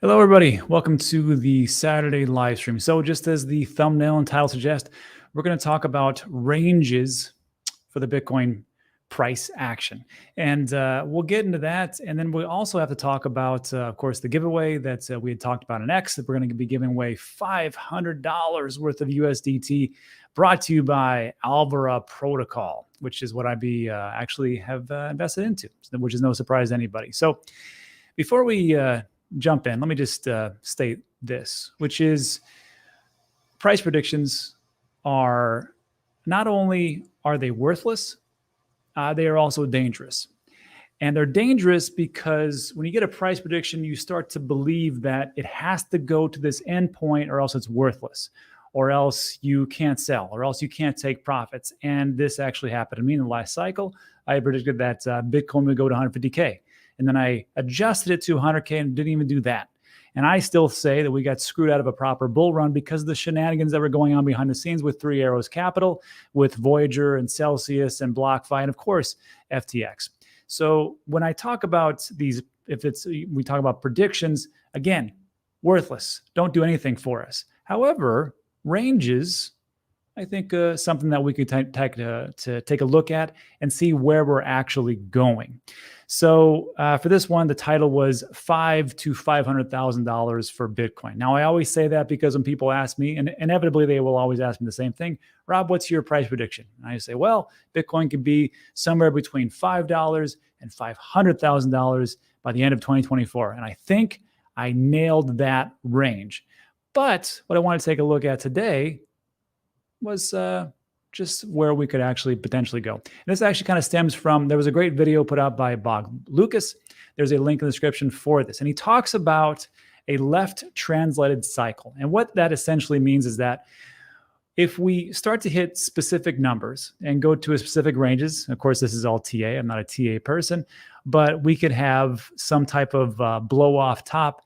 Hello, everybody. Welcome to the Saturday live stream. So, just as the thumbnail and title suggest, we're going to talk about ranges for the Bitcoin price action. And we'll get into that. And then we also have to talk about, of course, the giveaway that we had talked about in X, that we're going to be giving away $500 worth of USDT brought to you by Alvara Protocol, which is what I actually have invested into, which is no surprise to anybody. So, before we jump in, let me just state this, which is price predictions are not only are they worthless, they are also dangerous. And they're dangerous because when you get a price prediction, you start to believe that it has to go to this endpoint or else it's worthless, or else you can't sell, or else you can't take profits. And this actually happened to me in the last cycle. I predicted that Bitcoin would go to 150K. And then I adjusted it to 100K and didn't even do that. And I still say that we got screwed out of a proper bull run because of the shenanigans that were going on behind the scenes with Three Arrows Capital, with Voyager and Celsius and BlockFi, and of course, FTX. So when I talk about these, we talk about predictions, again, worthless, don't do anything for us. However, ranges, I think something that we could take a look at and see where we're actually going. So for this one, the title was $500,000 to $500,000 for Bitcoin. Now, I always say that because when people ask me, and inevitably they will always ask me the same thing, Rob, what's your price prediction? And I say, well, Bitcoin could be somewhere between $5 and $500,000 by the end of 2024. And I think I nailed that range. But what I want to take a look at today was just where we could actually potentially go. And this actually kind of stems from, there was a great video put out by Bob Lucas. There's a link in the description for this. And he talks about a left translated cycle. And what that essentially means is that if we start to hit specific numbers and go to a specific ranges, of course, this is all TA, I'm not a TA person, but we could have some type of blow off top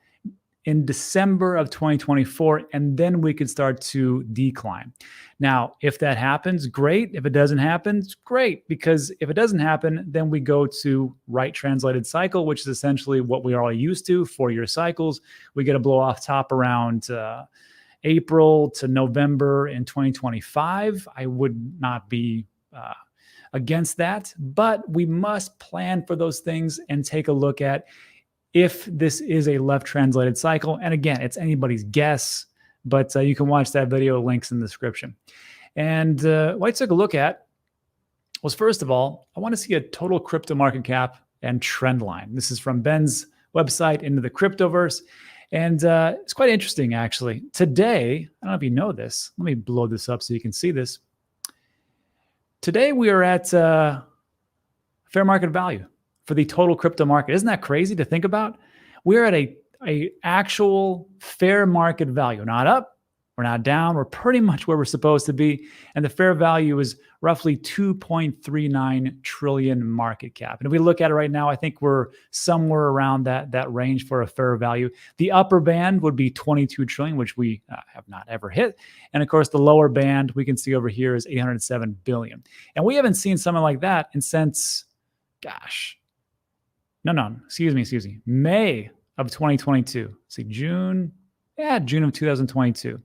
in December of 2024, and then we could start to decline. Now, if that happens, great. If it doesn't happen, great. Because if it doesn't happen, then we go to right translated cycle, which is essentially what we are all used to, 4-year cycles. We get a blow off top around April to November in 2025. I would not be against that, but we must plan for those things and take a look at if this is a left translated cycle. And again, it's anybody's guess, but you can watch that video, links in the description. And what I took a look at was, first of all, I want to see a total crypto market cap and trend line. This is from Ben's website, Into the Cryptoverse. And it's quite interesting, actually. Today, I don't know if you know this. Let me blow this up so you can see this. Today, we are at fair market value for the total crypto market. Isn't that crazy to think about? We're at a actual fair market value, not up, we're not down, we're pretty much where we're supposed to be. And the fair value is roughly 2.39 trillion market cap. And if we look at it right now, I think we're somewhere around that range for a fair value. The upper band would be 22 trillion, which we have not ever hit. And of course, the lower band we can see over here is 807 billion. And we haven't seen something like that since, excuse me, May of 2022. See, June of 2022.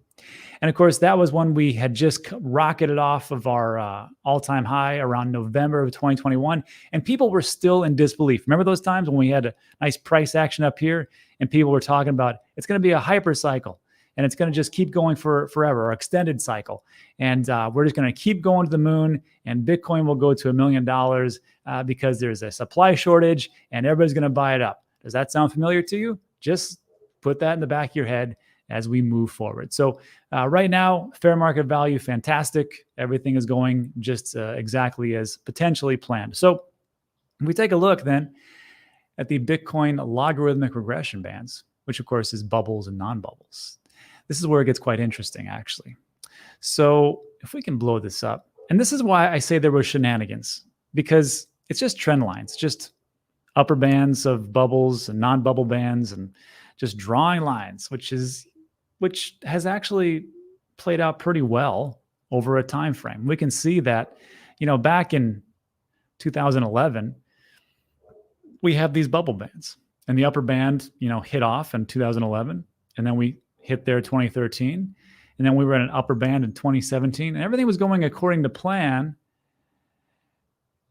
And of course, that was when we had just rocketed off of our all-time high around November of 2021. And people were still in disbelief. Remember those times when we had a nice price action up here and people were talking about it's going to be a hyper cycle and it's going to just keep going for forever, or extended cycle. And we're just going to keep going to the moon, and Bitcoin will go to $1 million because there's a supply shortage and everybody's going to buy it up. Does that sound familiar to you? Just put that in the back of your head as we move forward. So right now, fair market value, fantastic. Everything is going just exactly as potentially planned. So if we take a look then at the Bitcoin logarithmic regression bands, which of course is bubbles and non-bubbles. This is where it gets quite interesting, actually. So if we can blow this up, and this is why I say there were shenanigans, because it's just trend lines, just upper bands of bubbles and non-bubble bands and just drawing lines, which has actually played out pretty well over a time frame. We can see that, back in 2011, we have these bubble bands. And the upper band, hit off in 2011, and then we hit there 2013, and then we were at an upper band in 2017, and everything was going according to plan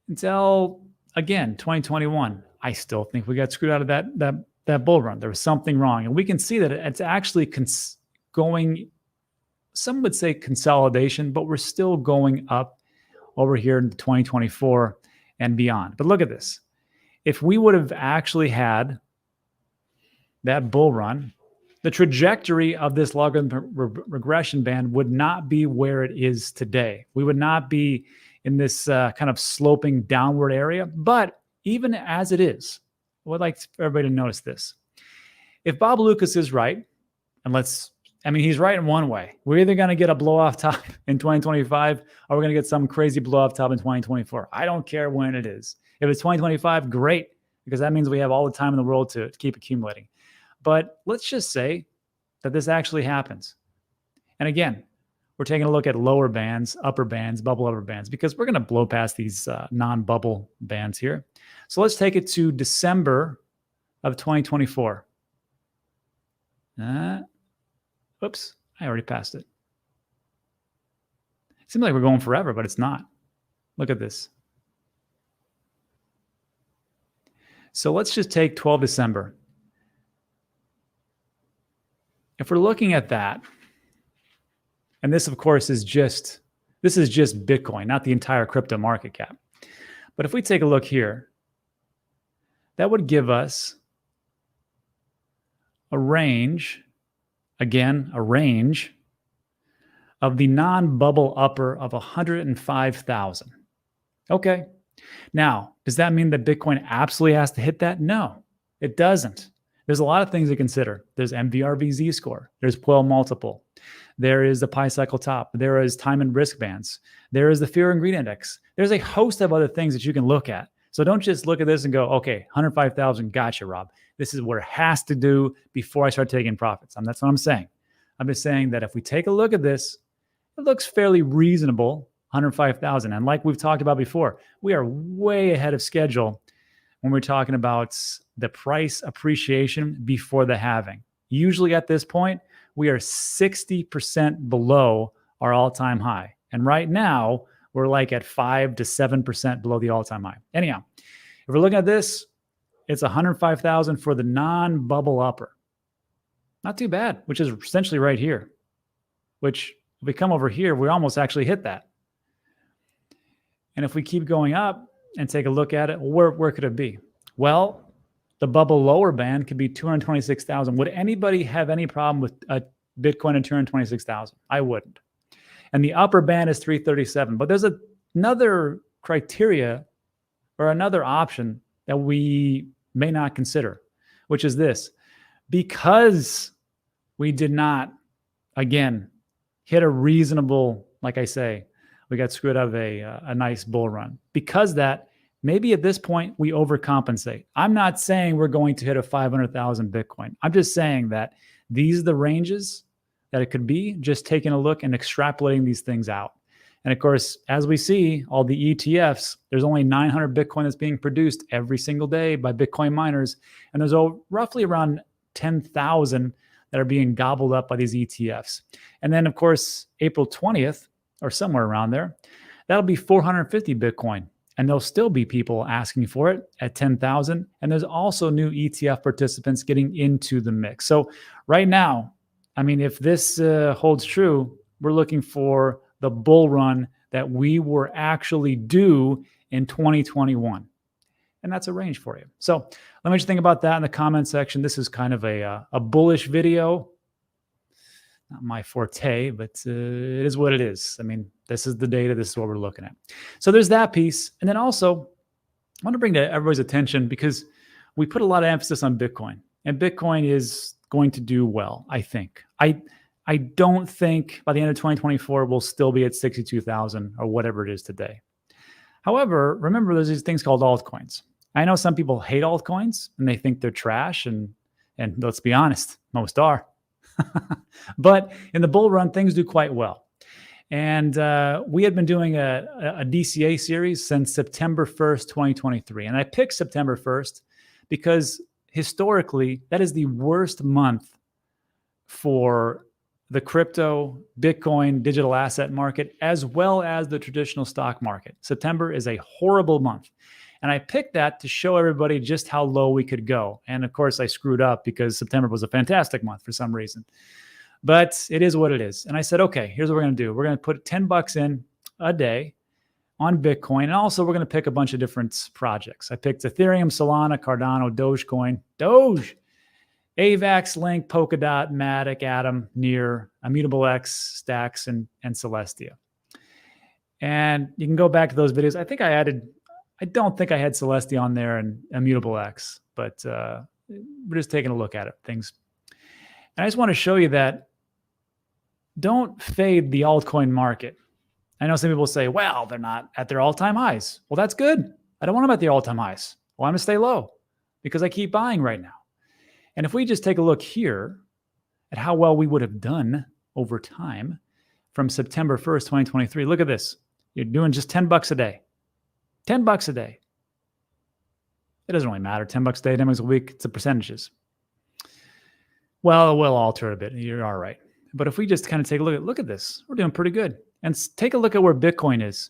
until, again, 2021. I still think we got screwed out of that bull run. There was something wrong, and we can see that it's actually going. Some would say consolidation, but we're still going up over here in 2024 and beyond. But look at this. If we would have actually had that bull run, the trajectory of this logarithmic regression band would not be where it is today. We would not be in this kind of sloping downward area. But even as it is, I would like everybody to notice this. If Bob Loukas is right, and he's right in one way. We're either going to get a blow off top in 2025 or we're going to get some crazy blow off top in 2024. I don't care when it is. If it's 2025, great, because that means we have all the time in the world to keep accumulating. But let's just say that this actually happens. And again, we're taking a look at lower bands, upper bands, bubble upper bands, because we're going to blow past these non-bubble bands here. So let's take it to December of 2024. Oops, I already passed it. It seems like we're going forever, but it's not. Look at this. So let's just take 12 December. If we're looking at that, and this, of course, is just Bitcoin, not the entire crypto market cap. But if we take a look here, that would give us a range, again, a range of the non-bubble upper of 105,000. Okay. Now, does that mean that Bitcoin absolutely has to hit that? No, it doesn't. There's a lot of things to consider. There's MVRV Z-score. There's Puell multiple. There is the Pi cycle top. There is time and risk bands. There is the fear and greed index. There's a host of other things that you can look at. So don't just look at this and go, okay, 105,000, gotcha, Rob. This is what it has to do before I start taking profits. That's what I'm saying. I'm just saying that if we take a look at this, it looks fairly reasonable, 105,000. And like we've talked about before, we are way ahead of schedule when we're talking about the price appreciation before the halving. Usually at this point, we are 60% below our all-time high. And right now, we're like at 5 to 7% below the all-time high. Anyhow, if we're looking at this, it's 105,000 for the non-bubble upper. Not too bad, which is essentially right here, which if we come over here, we almost actually hit that. And if we keep going up and take a look at it, where could it be? Well, the bubble lower band could be 226,000. Would anybody have any problem with a Bitcoin at 226,000? I wouldn't. And the upper band is 337. But there's another criteria or another option that we may not consider, which is this. Because we did not, again, hit a reasonable, like I say, we got screwed out of a nice bull run. Because that, maybe at this point, we overcompensate. I'm not saying we're going to hit a 500,000 Bitcoin. I'm just saying that these are the ranges that it could be, just taking a look and extrapolating these things out. And of course, as we see, all the ETFs, there's only 900 Bitcoin that's being produced every single day by Bitcoin miners. And there's roughly around 10,000 that are being gobbled up by these ETFs. And then, of course, April 20th, or somewhere around there, that'll be 450 Bitcoin. And there'll still be people asking for it at 10,000. And there's also new ETF participants getting into the mix. So right now, if this holds true, we're looking for the bull run that we were actually due in 2021. And that's a range for you. So let me know what you think about that in the comment section. This is kind of a bullish video. Not my forte, but it is what it is. This is the data. This is what we're looking at. So there's that piece. And then also, I want to bring to everybody's attention because we put a lot of emphasis on Bitcoin. And Bitcoin is going to do well, I think. I don't think by the end of 2024, we'll still be at 62,000 or whatever it is today. However, remember, there's these things called altcoins. I know some people hate altcoins and they think they're trash. And let's be honest, most are. But in the bull run, things do quite well. And we had been doing a DCA series since September 1st, 2023. And I picked September 1st because historically, that is the worst month for the crypto, Bitcoin, digital asset market, as well as the traditional stock market. September is a horrible month. And I picked that to show everybody just how low we could go. And of course, I screwed up because September was a fantastic month for some reason. But it is what it is. And I said, okay, here's what we're going to do. We're going to put $10 in a day on Bitcoin. And also, we're going to pick a bunch of different projects. I picked Ethereum, Solana, Cardano, Dogecoin, Doge, AVAX, Link, Polkadot, Matic, Atom, Near, Immutable X, Stacks, and Celestia. And you can go back to those videos. I don't think I had Celestia on there and Immutable X, but we're just taking a look at it, things. And I just want to show you that don't fade the altcoin market. I know some people say, well, they're not at their all-time highs. Well, that's good. I don't want them at their all-time highs. I want them to stay low because I keep buying right now. And if we just take a look here at how well we would have done over time from September 1st, 2023, look at this. You're doing just $10 a day. $10 a day. It doesn't really matter. $10 a day, $10 a week, it's the percentages. Well, we'll alter it a bit. You're all right. But if we just kind of take a look at this, we're doing pretty good. And take a look at where Bitcoin is.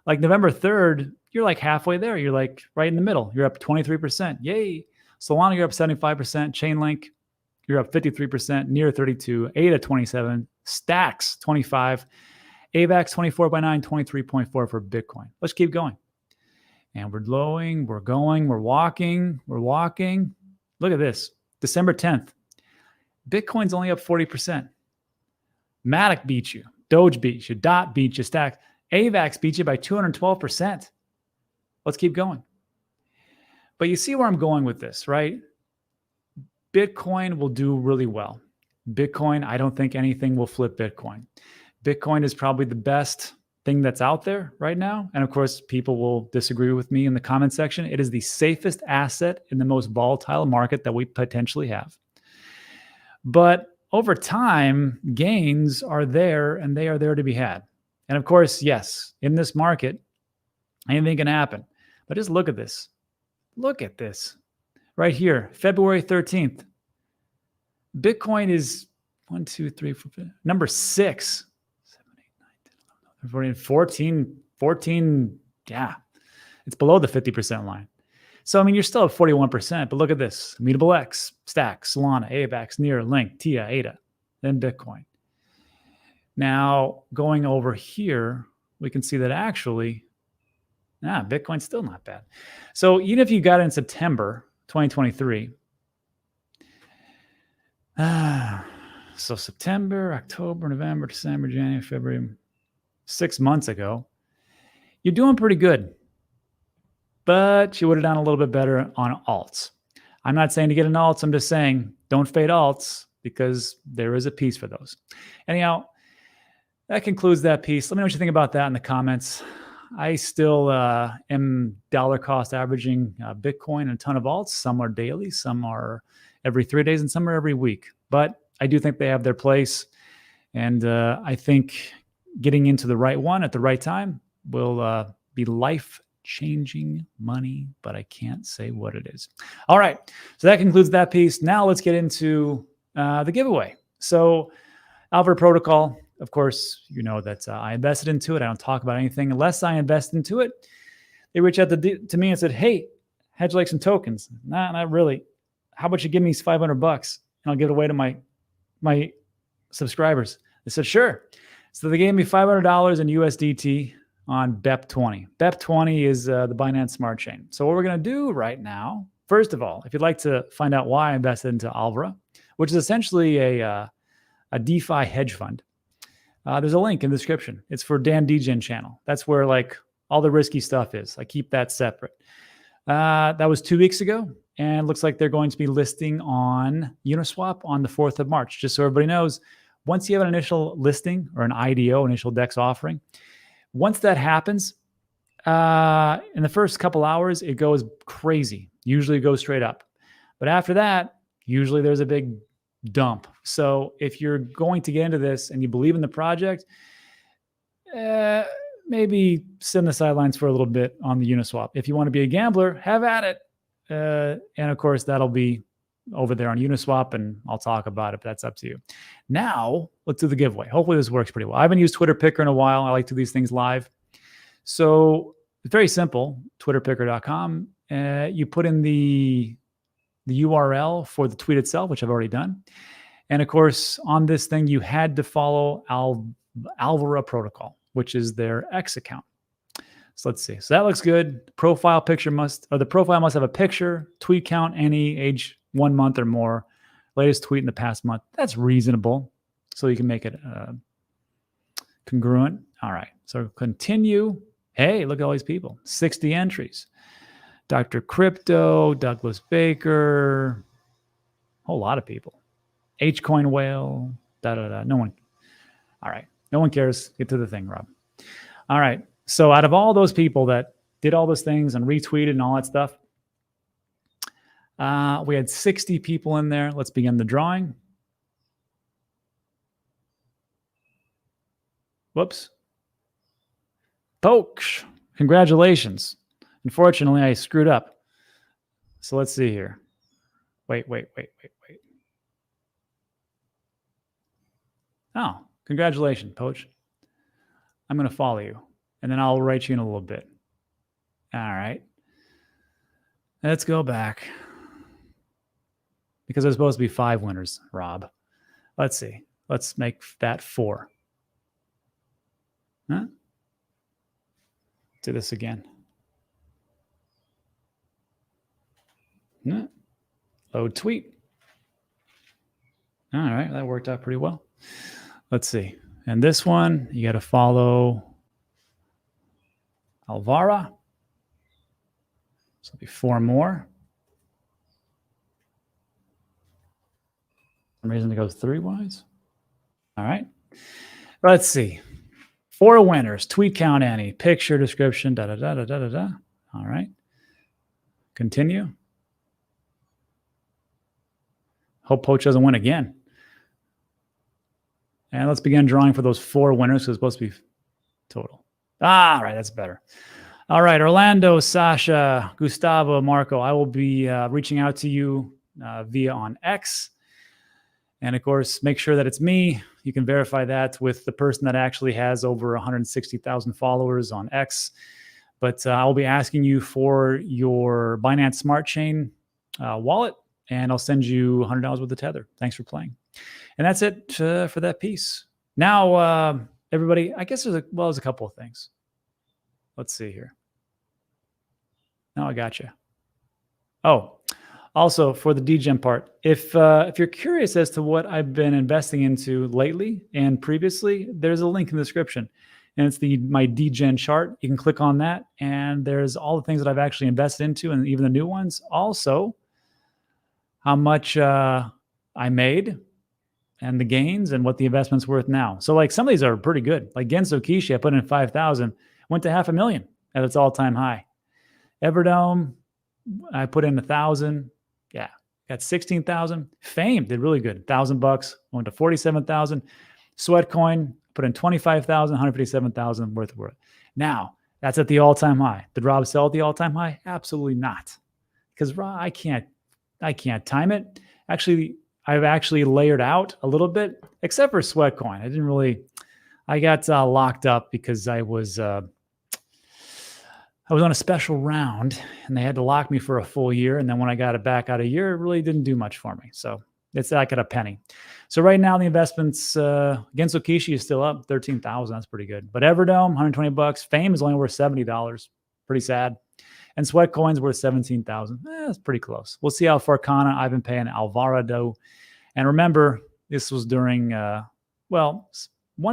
Like November 3rd, you're like halfway there. You're like right in the middle. You're up 23%. Yay. Solana, you're up 75%. Chainlink, you're up 53%. Near 32. ADA 27. Stacks 25. AVAX 24 by 9, 23.4 for Bitcoin. Let's keep going. And we're glowing. We're going. We're walking. We're walking. Look at this. December 10th. Bitcoin's only up 40%. Matic beat you. Doge beat you. DOT beat you. Stack. AVAX beat you by 212%. Let's keep going. But you see where I'm going with this, right? Bitcoin will do really well. Bitcoin, I don't think anything will flip Bitcoin. Bitcoin is probably the best thing that's out there right now. And of course, people will disagree with me in the comment section. It is the safest asset in the most volatile market that we potentially have. But over time, gains are there and they are there to be had. And of course, yes, in this market, anything can happen. But just look at this. Look at this right here, February 13th. Bitcoin is 1, 2, 3, 4, 5, number 6, 7, 8, 9, 10, 11, 14, 14. Yeah, it's below the 50% line. So, I mean, you're still at 41%, but look at this. Immutable X, Stacks, Solana, AVAX, Near, Link, TIA, ADA, then Bitcoin. Now, going over here, we can see that actually, Bitcoin's still not bad. So even if you got in September 2023, so September, October, November, December, January, February, 6 months ago, you're doing pretty good. But you would have done a little bit better on alts. I'm not saying to get in alts. I'm just saying don't fade alts because there is a piece for those. Anyhow, that concludes that piece. Let me know what you think about that in the comments. I still am dollar cost averaging Bitcoin and a ton of alts. Some are daily, some are every 3 days, and some are every week. But I do think they have their place. And I think getting into the right one at the right time will be life-changing money, but I can't say what it is. All right, so that concludes that piece. Now let's get into the giveaway. So Alvaro Protocol, of course, you know that I invested into it. I don't talk about anything unless I invest into it. They reached out to me and said, hey, how'd you like some tokens? Nah, not really. How about you give me $500 and I'll give it away to my subscribers? They said, sure. So they gave me $500 in USDT on BEP20. BEP20 is the Binance Smart Chain. So what we're going to do right now, first of all, if you'd like to find out why I invested into Alvaro, which is essentially a DeFi hedge fund, there's a link in the description. It's for Dan Degen channel. That's where like all the risky stuff is. I keep that separate. That was 2 weeks ago. And it looks like they're going to be listing on Uniswap on the 4th of March. Just so everybody knows, once you have an initial listing or an IDO, initial DEX offering, once that happens, in the first couple hours, it goes crazy. Usually it goes straight up. But after that, usually there's a big dump. So if you're going to get into this and you believe in the project, maybe sit on the sidelines for a little bit on the Uniswap. If you want to be a gambler, have at it. And of course, that'll be over there on Uniswap, and I'll talk about it, but that's up to you. Now, let's do the giveaway. Hopefully this works pretty well. I haven't used Twitter Picker in a while. I like to do these things live. So it's very simple, twitterpicker.com. You put in the URL for the tweet itself, which I've already done. And of course, on this thing, you had to follow Alvara Protocol, which is their X account. So let's see. So that looks good. The profile must have a picture, tweet count, any, age 1 month or more, latest tweet in the past month. That's reasonable. So you can make it congruent. All right. So continue. Hey, look at all these people. 60 entries. Dr. Crypto, Douglas Baker, a whole lot of people. Hcoin Whale, No one. All right. No one cares. Get to the thing, Rob. All right. So out of all those people that did all those things and retweeted and all that stuff, we had 60 people in there. Let's begin the drawing. Whoops. Folks, congratulations. Unfortunately, I screwed up. So let's see here. Wait. Oh, congratulations, Poach. I'm going to follow you, and then I'll write you in a little bit. All right. Let's go back. Because there's supposed to be 5 winners, Rob. Let's see. Let's make that 4. Huh? Do this again. Load tweet. All right, that worked out pretty well. Let's see. And this one, you got to follow Alvara. So it'll be 4 more. For some reason it goes 3 wise. All right. Let's see. 4 winners. Tweet count any. Picture, description, All right. Continue. Hope Poach doesn't win again. And let's begin drawing for those 4 winners, because it's supposed to be total. All right, that's better. All right, Orlando, Sasha, Gustavo, Marco, I will be reaching out to you via on X. And of course, make sure that it's me. You can verify that with the person that actually has over 160,000 followers on X. But I'll be asking you for your Binance Smart Chain wallet, and I'll send you $100 worth of Tether. Thanks for playing. And that's it for that piece. Now, everybody, I guess there's a couple of things. Let's see here. Now I got you. Oh, also for the DGen part, if you're curious as to what I've been investing into lately and previously, there's a link in the description. And it's my DGen chart. You can click on that, and there's all the things that I've actually invested into, and even the new ones. Also, how much I made, and the gains, and what the investment's worth now. So like some of these are pretty good. Like Genso Kishi, I put in 5,000, went to $500,000 at its all-time high. Everdome, I put in 1,000. Yeah, got 16,000. Fame did really good. $1,000, went to 47,000. Sweatcoin, put in 25,000, 157,000 worth of worth. Now, that's at the all-time high. Did Rob sell at the all-time high? Absolutely not. Because I can't time it. I've actually layered out a little bit, except for Sweatcoin. I got locked up because I was on a special round, and they had to lock me for a full year. And then when I got it back out a year, it really didn't do much for me. So it's like at a penny. So right now the investments, Genso Kishi is still up 13,000. That's pretty good. But Everdome, $120. Fame is only worth $70. Pretty sad. And Sweatcoin's worth 17,000. That's pretty close. We'll see how far Kana I've been paying Alvarado. And remember, this was during, one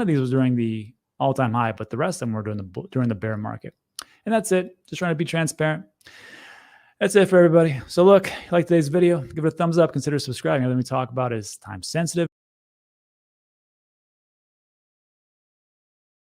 of these was during the all-time high, but the rest of them were during the bear market. And that's it. Just trying to be transparent. That's it for everybody. So look, if you like today's video, give it a thumbs up. Consider subscribing. Everything we talk about is time sensitive.